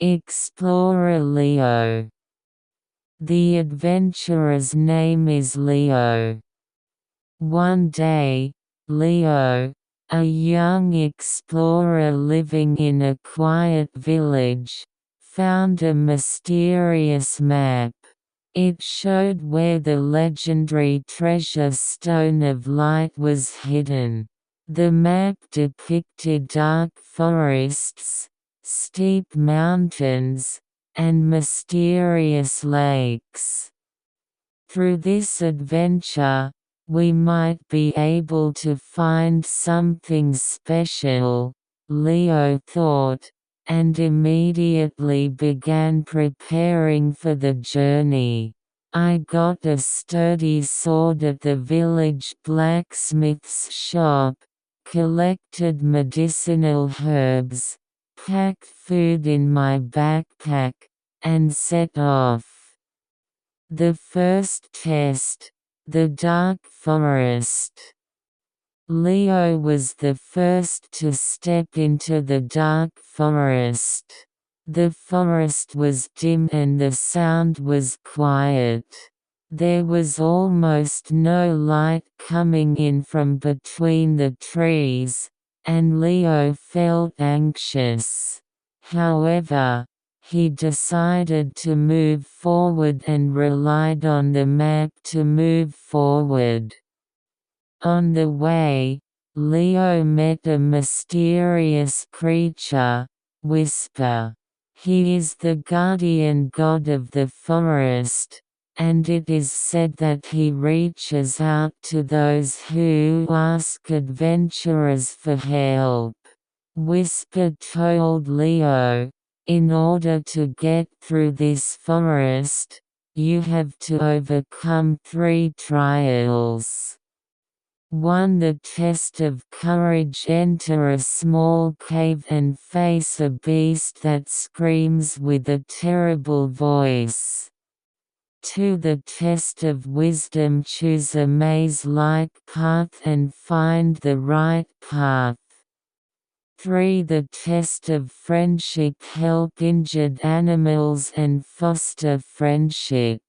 Explorer Leo. The adventurer's name is Leo. One day, Leo, a young explorer living in a quiet village, found a mysterious map. It showed where the legendary treasure Stone of Light was hidden. The map depicted dark forests, steep mountains, and mysterious lakes. Through this adventure, we might be able to find something special, Leo thought, and immediately began preparing for the journey. I got a sturdy sword at the village blacksmith's shop, collected medicinal herbs, packed food in my backpack, and set off. The first test, the dark forest. Leo was the first to step into the dark forest. The forest was dim and the sound was quiet. There was almost no light coming in from between the trees, and Leo felt anxious. However, he decided to move forward and relied on the map to move forward. On the way, Leo met a mysterious creature, Whisper. He is the guardian god of the forest, and it is said that he reaches out to those who ask adventurers for help. Whisper told Leo, in order to get through this forest, you have to overcome 3 trials. 1. The test of courage. Enter a small cave and face a beast that screams with a terrible voice. 2. The test of wisdom. Choose a maze-like path and find the right path. 3. The test of friendship. Help injured animals and foster friendship.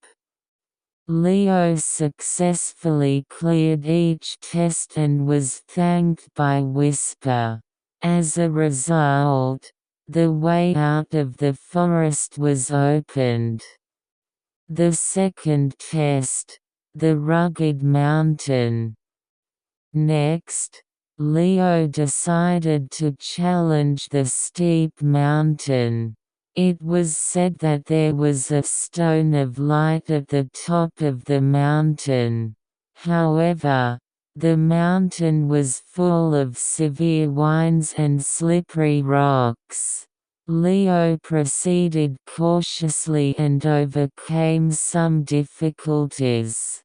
Leo successfully cleared each test and was thanked by Whisper. As a result, the way out of the forest was opened. The second test, the rugged mountain. Next, Leo decided to challenge the steep mountain. It was said that there was a stone of light at the top of the mountain. However, the mountain was full of severe winds and slippery rocks. Leo proceeded cautiously and overcame some difficulties.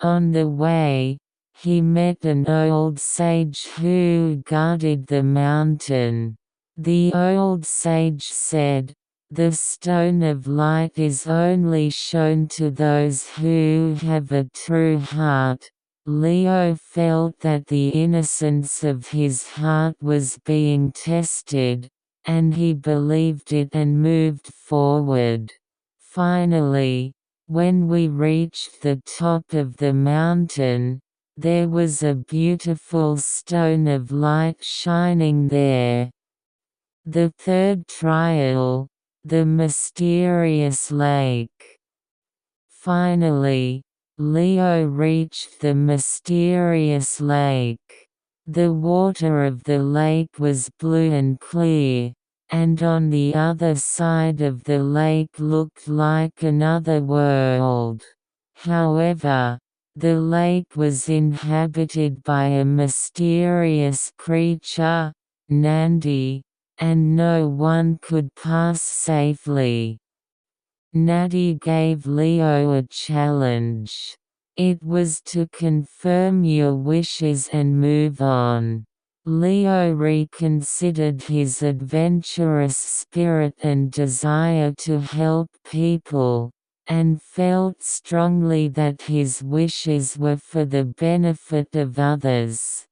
On the way, he met an old sage who guarded the mountain. The old sage said, "The stone of light is only shown to those who have a true heart." Leo felt that the innocence of his heart was being tested, and he believed it and moved forward. Finally, when we reached the top of the mountain, there was a beautiful stone of light shining there. The third trial, the mysterious lake. Finally, Leo reached the mysterious lake. The water of the lake was blue and clear, and on the other side of the lake looked like another world. However, the lake was inhabited by a mysterious creature, Nandi, and no one could pass safely. Nandi gave Leo a challenge. It was to confirm your wishes and move on. Leo reconsidered his adventurous spirit and desire to help people, and felt strongly that his wishes were for the benefit of others.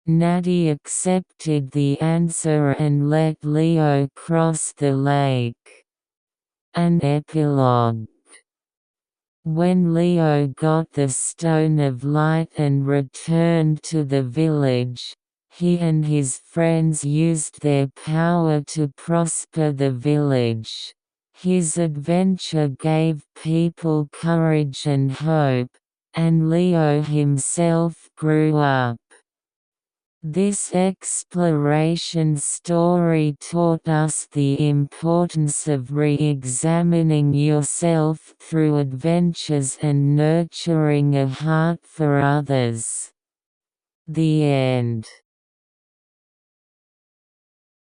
Natty accepted the answer and let Leo cross the lake. An epilogue. When Leo got the Stone of Light and returned to the village, he and his friends used their power to prosper the village. His adventure gave people courage and hope, and Leo himself grew up. This exploration story taught us the importance of re-examining yourself through adventures and nurturing a heart for others. The end.